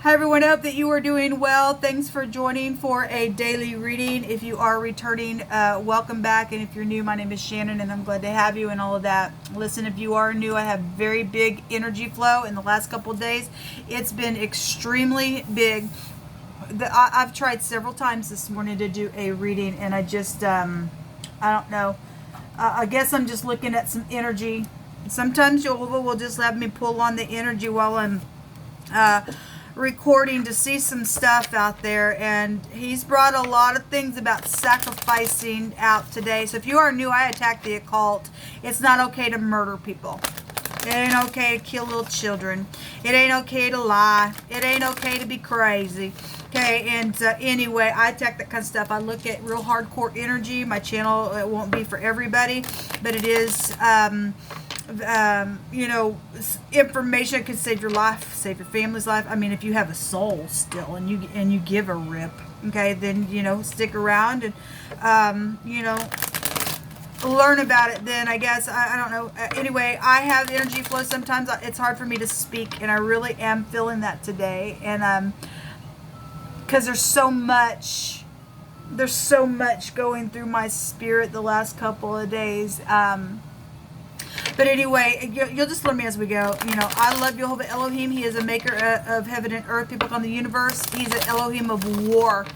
Hi everyone, I hope that you are doing well. Thanks for joining for a daily reading. If you are returning, welcome back. And if you're new, my name is Shannon and I'm glad to have you and all of that. Listen, if you are new, I have very big energy flow in the last couple of days. It's been extremely big. I've tried several times this morning to do a reading and I just, I don't know. I guess I'm just looking at some energy. Sometimes Jehovah will just let me pull on the energy while I'm recording to see some stuff out there, and he's brought a lot of things about sacrificing out today. So if you are new, I attack the occult. It's not okay to murder people. It ain't okay to kill little children. It ain't okay to lie. It ain't okay to be crazy. Okay, and anyway, I attack that kind of stuff. I look at real hardcore energy. My channel, it won't be for everybody, but it is you know, information can save your life, save your family's life. I mean, if you have a soul still and you give a rip, okay, then, you know, stick around and you know, learn about it. Then I guess I don't know. Anyway, I have energy flow. Sometimes it's hard for me to speak, and I really am feeling that today. And because there's so much going through my spirit the last couple of days. But anyway, you'll just learn me as we go. You know, I love Jehovah Elohim. He is a maker of heaven and earth. People call him the universe. He's an Elohim of war.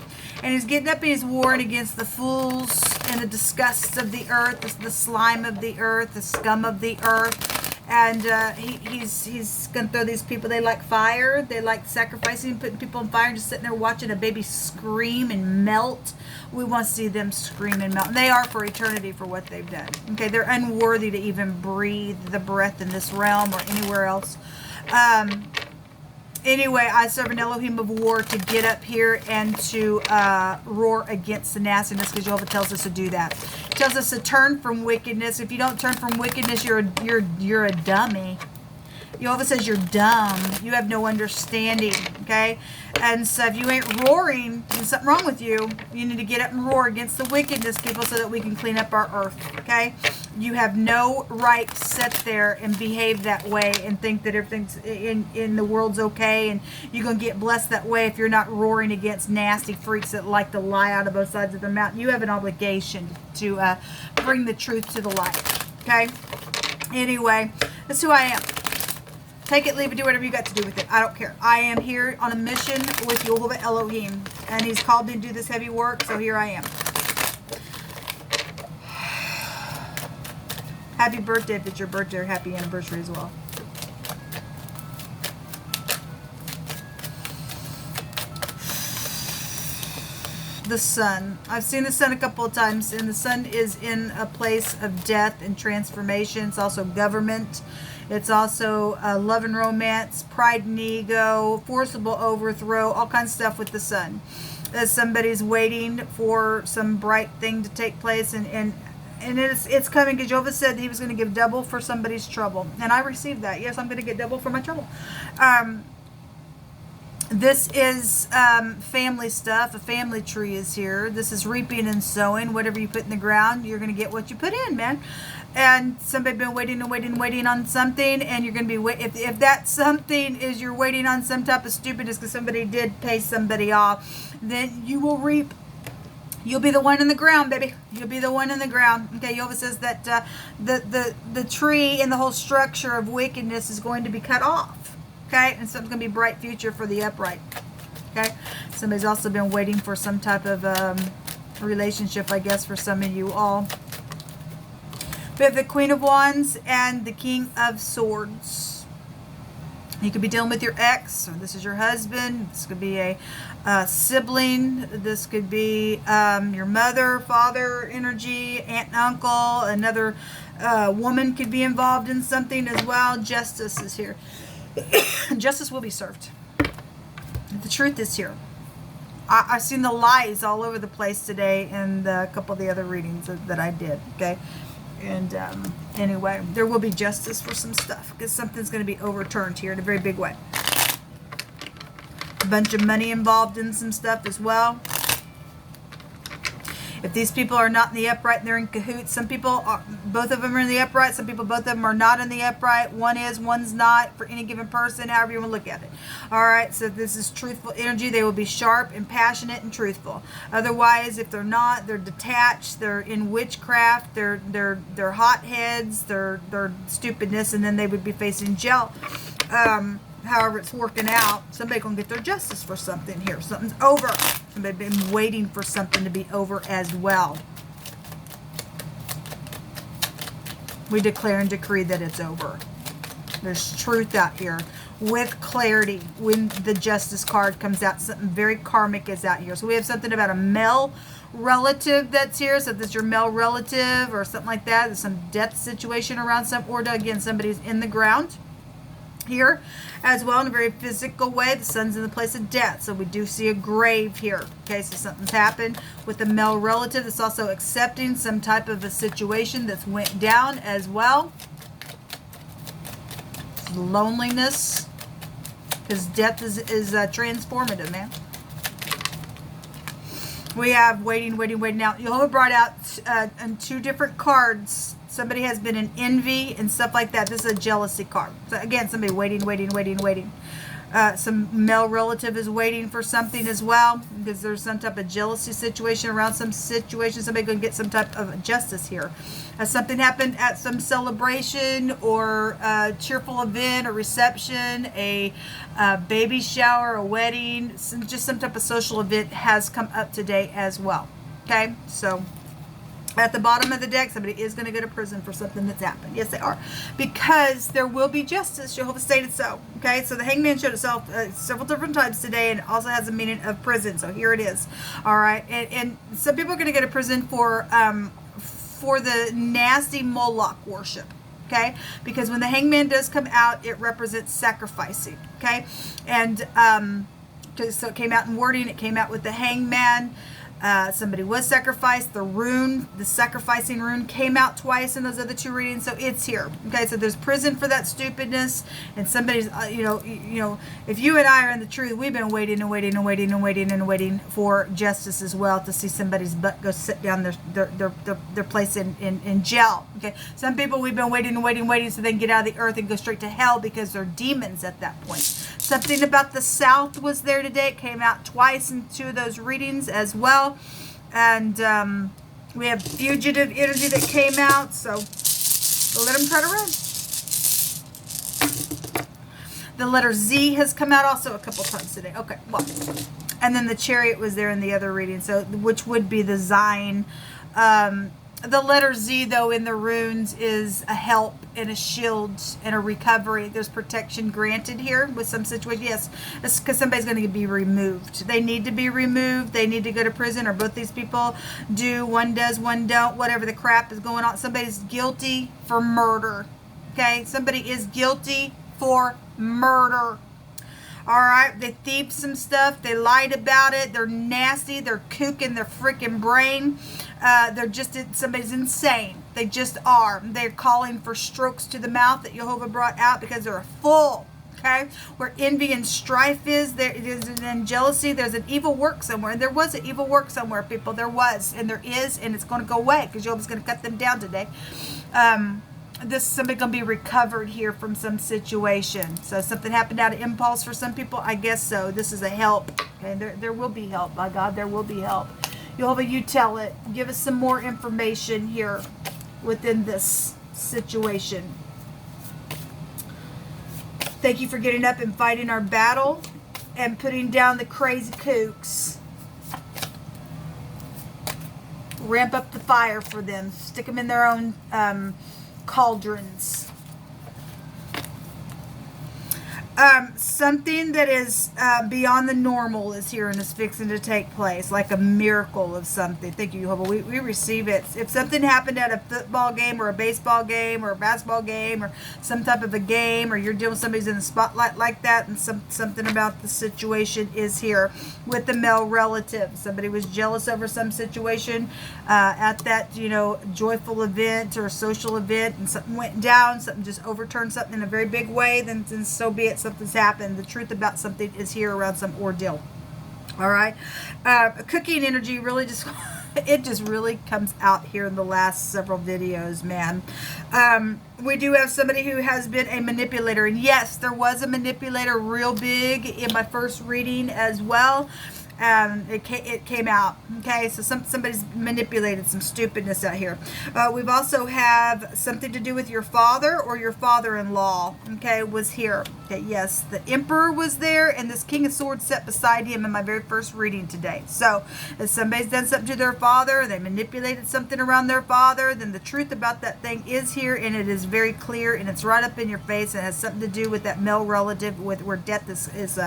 And he's getting up and he's warring against the fools and the disgusts of the earth, the slime of the earth, the scum of the earth. And he's going to throw these people. They like fire. They like sacrificing, putting people on fire, and just sitting there watching a baby scream and melt. We want to see them scream and melt. And they are for eternity for what they've done. Okay, they're unworthy to even breathe the breath in this realm or anywhere else. Anyway, I serve an Elohim of war to get up here and to roar against the nastiness, because Jehovah tells us to do that. He tells us to turn from wickedness. If you don't turn from wickedness, you're a dummy. Jehovah says you're dumb. You have no understanding, okay? And so if you ain't roaring, there's something wrong with you. You need to get up and roar against the wickedness, people, so that we can clean up our earth, okay? You have no right to sit there and behave that way and think that everything's in the world's okay and you're going to get blessed that way if you're not roaring against nasty freaks that like to lie out of both sides of their mouth. You have an obligation to bring the truth to the light, okay? Anyway, that's who I am. Take it, leave it, do whatever you got to do with it. I don't care. I am here on a mission with Jehovah Elohim. And he's called me to do this heavy work, so here I am. Happy birthday if it's your birthday, or happy anniversary as well. The sun. I've seen the sun a couple of times, and the sun is in a place of death and transformation. It's also government. It's also love and romance, pride and ego, forcible overthrow, all kinds of stuff with the sun. As somebody's waiting for some bright thing to take place, and it's coming, because Jehovah said that he was going to give double for somebody's trouble. And I received that. Yes, I'm going to get double for my trouble. This is family stuff. A family tree is here. This is reaping and sowing. Whatever you put in the ground, you're going to get what you put in, man. And somebody been waiting and waiting and waiting on something, and you're going to be if that something is you're waiting on some type of stupidness because somebody did pay somebody off, then you will reap. You'll be the one in the ground, baby. You'll be the one in the ground. Okay, Jehovah says that the tree and the whole structure of wickedness is going to be cut off. Okay, and so it's going to be a bright future for the upright. Okay, somebody's also been waiting for some type of relationship, I guess, for some of you all. We have the Queen of Wands and the King of Swords. You could be dealing with your ex, or this is your husband. This could be a sibling. This could be your mother, father energy, aunt and uncle. Another woman could be involved in something as well. Justice is here. Justice will be served. The truth is here. I've seen the lies all over the place today in a couple of the other readings that I did, okay? And anyway, there will be justice for some stuff, because something's going to be overturned here in a very big way. A bunch of money involved in some stuff as well. If these people are not in the upright and they're in cahoots, some people are, both of them are in the upright, some people, both of them are not in the upright. One is, one's not, for any given person, however you want to look at it. All right, so this is truthful energy. They will be sharp and passionate and truthful. Otherwise, if they're not, they're detached, they're in witchcraft, they're hotheads, they're stupidness, and then they would be facing jail. However it's working out, somebody gonna get their justice for something here. Something's over. Somebody been waiting for something to be over as well. We declare and decree that it's over. There's truth out here with clarity. When the justice card comes out, something very karmic is out here. So we have something about a male relative that's here. So if this is your male relative or something like that, there's some death situation around some, or again, somebody's in the ground here as well in a very physical way. The sun's in the place of death, so we do see a grave here. Okay, so something's happened with a male relative that's also accepting some type of a situation that's went down as well. Loneliness, because death is transformative, man. We have waiting. Now Jehovah brought out on 2 different cards. Somebody has been in envy and stuff like that. This is a jealousy card. So again, somebody waiting. Some male relative is waiting for something as well, because there's some type of jealousy situation around some situation. Somebody going to get some type of justice here. Something happened at some celebration or a cheerful event or reception, a baby shower, a wedding, just some type of social event has come up today as well. Okay, so at the bottom of the deck, somebody is going to go to prison for something that's happened. Yes, they are. Because there will be justice. Jehovah stated so. Okay, so the hangman showed itself several different times today, and it also has a meaning of prison. So here it is. All right, and some people are going to go to prison for the nasty Moloch worship. Okay, because when the hangman does come out, it represents sacrificing. Okay, and so it came out in wording. It came out with the hangman. Somebody was sacrificed. The rune, the sacrificing rune, came out twice in those other 2 readings, so it's here. Okay, so there's prison for that stupidness, and somebody's, you know, if you and I are in the truth, we've been waiting for justice as well, to see somebody's butt go sit down their place in jail. Okay, some people we've been waiting so they can get out of the earth and go straight to hell because they're demons at that point. Something about the South was there today. It came out twice in 2 of those readings as well. And we have fugitive energy that came out, so let them try to run. The letter Z has come out also a couple times today. Okay, well, and then the Chariot was there in the other reading, so which would be the Zion. The letter Z, though, in the runes is a help and a shield and a recovery. There's protection granted here with some situation. Yes, it's because somebody's going to be removed. They need to be removed. They need to go to prison, or both these people do. One does, one don't. Whatever the crap is going on. Somebody's guilty for murder. Okay? Somebody is guilty for murder. All right, they thieved some stuff. They lied about it. They're nasty. They're kooking their freaking brain. They're just, somebody's insane. They just are. They're calling for strokes to the mouth that Jehovah brought out because they're full. Okay, where envy and strife is, there is an jealousy. There's an evil work somewhere, and there was an evil work somewhere, people. There was, and there is, and it's going to go away because Jehovah's going to cut them down today. This somebody going to be recovered here from some situation. So something happened out of impulse for some people, I guess so. This is a help. Okay, there will be help. By God, there will be help. Jehovah, you tell it. Give us some more information here within this situation. Thank you for getting up and fighting our battle and putting down the crazy kooks. Ramp up the fire for them. Stick them in their own cauldrons. Something that is beyond the normal is here and is fixing to take place, like a miracle of something. Thank you, Jehovah. We receive it. If something happened at a football game or a baseball game or a basketball game or some type of a game, or you're dealing with somebody's in the spotlight like that, and something about the situation is here with the male relative. Somebody was jealous over some situation at that, joyful event or social event, and something went down, something just overturned something in a very big way, then so be it. Something's happened. The truth about something is here around some ordeal. All right. Cooking energy really just It just really comes out here in the last several videos, man. We do have somebody who has been a manipulator. And yes, there was a manipulator real big in my first reading as well. It came out. Okay, so somebody's manipulated some stupidness out here. We've also have something to do with your father or your father-in-law. Okay, was here. Okay, yes, the Emperor was there, and this King of Swords sat beside him in my very first reading today. So, if somebody's done something to their father, they manipulated something around their father, then the truth about that thing is here, and it is very clear, and it's right up in your face, and it has something to do with that male relative with where death is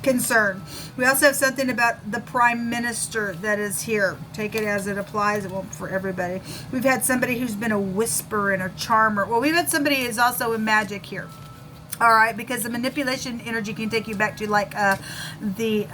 concerned. We also have something about the Prime Minister that is here. Take it as it applies. It won't for everybody. We've had somebody who's been a whisperer and a charmer. Well, we've had somebody who's also in magic here. All right, because the manipulation energy can take you back to like the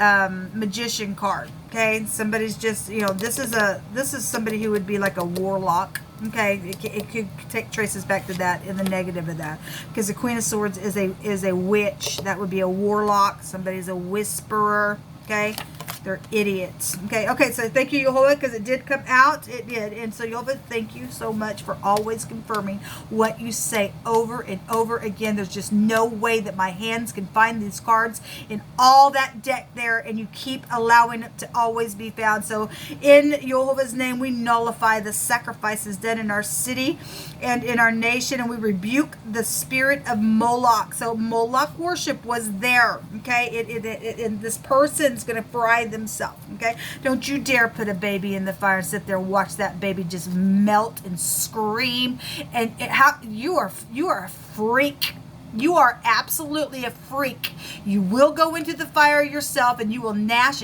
magician card. Okay, somebody's just, you know, this is somebody who would be like a warlock. Okay, it could take traces back to that in the negative of that, because the Queen of Swords is a witch. That would be a warlock. Somebody's a whisperer. Okay, they're idiots. Okay, so thank you, Jehovah, because it did come out. It did. And so, Jehovah, thank you so much for always confirming what you say over and over again. There's just no way that my hands can find these cards in all that deck there, and you keep allowing it to always be found. So, in Jehovah's name, we nullify the sacrifices done in our city and in our nation, and we rebuke the spirit of Moloch. So, Moloch worship was there. Okay, and this person's going to fry themselves. Okay, don't you dare put a baby in the fire and sit there and watch that baby just melt and scream. And how you are a freak. You are absolutely a freak. You will go into the fire yourself, and you will gnash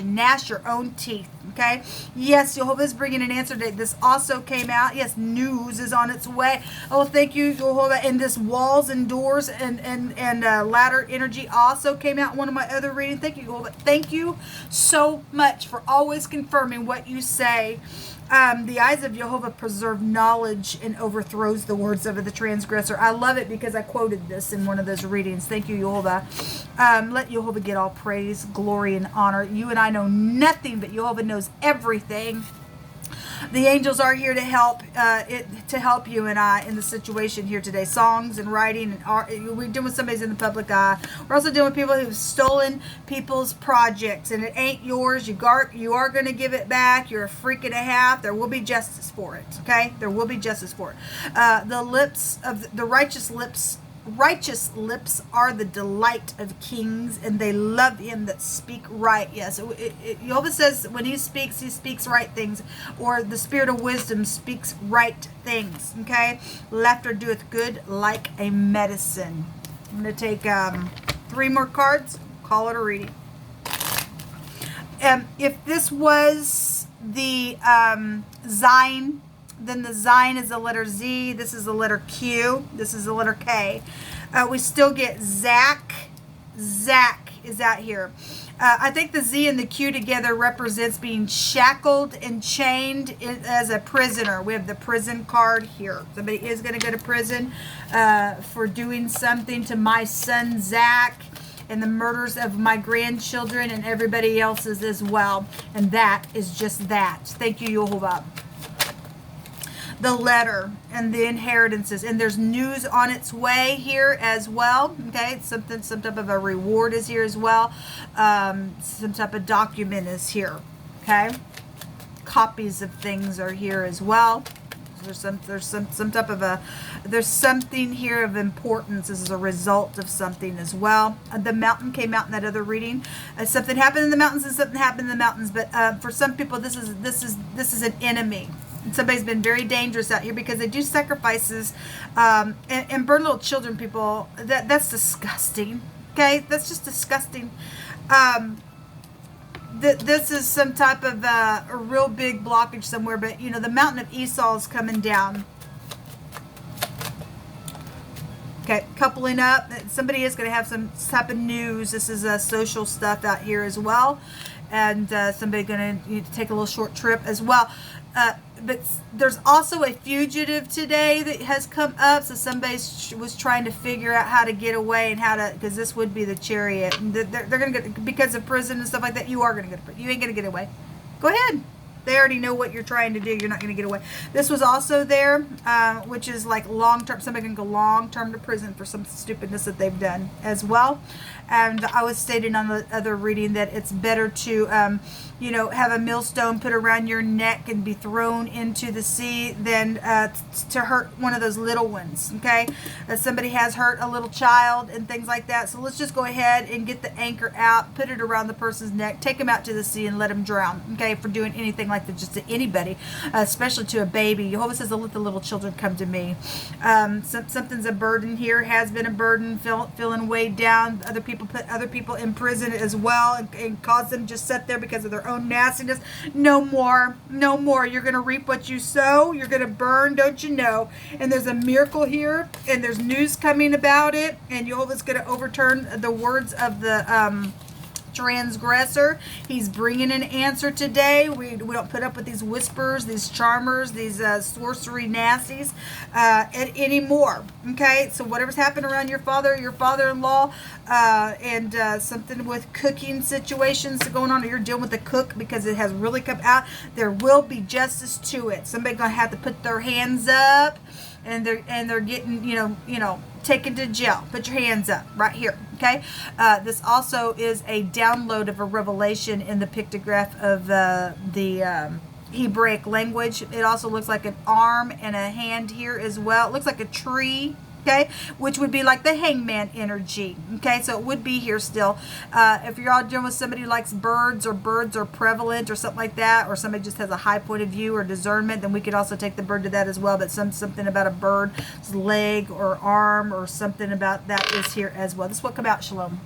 your own teeth. Okay, yes, Jehovah is bringing an answer date. This also came out. Yes, news is on its way. Oh, thank you, Jehovah. And this walls and doors and ladder energy also came out in one of my other readings. Thank you, Jehovah. Thank you so much for always confirming what you say. The eyes of Jehovah preserve knowledge and overthrows the words of the transgressor. I love it because I quoted this in one of those readings. Thank you, Jehovah. Let Jehovah get all praise, glory, and honor. You and I know nothing, but Jehovah knows everything. The angels are here to help you and I in the situation here today. Songs and writing, and art. We're dealing with somebody's in the public eye. We're also dealing with people who've stolen people's projects, and it ain't yours. You are going to give it back. You're a freak and a half. There will be justice for it. Okay, there will be justice for it. The lips of the righteous lips are the delight of kings, and they love him that speak right. Yes, Jehovah says when he speaks right things, or the spirit of wisdom speaks right things. Okay, laughter doeth good like a medicine. I'm going to take 3 more cards, call it a reading. If this was the Zion, then the Zion is the letter Z. This is the letter Q. This is the letter K. We still get Zach. Zach is out here. I think the Z and the Q together represents being shackled and chained as a prisoner. We have the prison card here. Somebody is going to go to prison for doing something to my son Zach, and the murders of my grandchildren and everybody else's as well. And that is just that. Thank you, Jehovah. The letter and the inheritances, and there's news on its way here as well. Okay, some type of a reward is here as well. Some type of document is here. Okay, copies of things are here as well. There's some type of there's something here of importance as a result of something as well. The mountain came out in that other reading. Something happened in the mountains and something happened in the mountains. But for some people, this is an enemy. Somebody's been very dangerous out here because they do sacrifices and burn little children, people. That's disgusting. Okay, that's just disgusting. This is some type of a real big blockage somewhere, but you know, the mountain of Esau is coming down. Okay, coupling up. Somebody is going to have some type of news. This is social stuff out here as well, and somebody going to take a little short trip as well. But there's also a fugitive today that has come up. So somebody was trying to figure out how to get away and how to, because this would be the Chariot. And they're going to get, because of prison and stuff like that, you are going to get, you ain't going to get away. Go ahead. They already know what you're trying to do. You're not going to get away. This was also there, which is like long-term. Somebody can go long-term to prison for some stupidness that they've done as well. And I was stating on the other reading that it's better to, you know, have a millstone put around your neck and be thrown into the sea than to hurt one of those little ones, okay? Somebody has hurt a little child and things like that. So let's just go ahead and get the anchor out, put it around the person's neck, take them out to the sea and let them drown, okay, for doing anything like that just to anybody, especially to a baby. Jehovah says to let the little children come to me. Something's a burden here, has been a burden, feeling weighed down. Other people put other people in prison as well and cause them just sit there because of their own nastiness. No more. No more. You're going to reap what you sow. You're going to burn, don't you know? And there's a miracle here, and there's news coming about it, and Jehovah's going to overturn the words of the transgressor. He's bringing an answer today. We don't put up with these whispers, these charmers, these sorcery nasties anymore. Okay, so whatever's happened around your father-in-law, and something with cooking situations going on, or you're dealing with the cook because it has really come out, there will be justice to it. Somebody's gonna have to put their hands up, and they're getting you know taken to jail. Put your hands up right here. Okay, this also is a download of a revelation in the pictograph of the Hebraic language. It also looks like an arm and a hand here as well. It looks like a tree. Okay, which would be like the hangman energy. Okay, so it would be here still. If you're all dealing with somebody who likes birds, or birds are prevalent, or something like that, or somebody just has a high point of view or discernment, then we could also take the bird to that as well. But something about a bird's leg or arm or something about that is here as well. This is what come out. Shalom.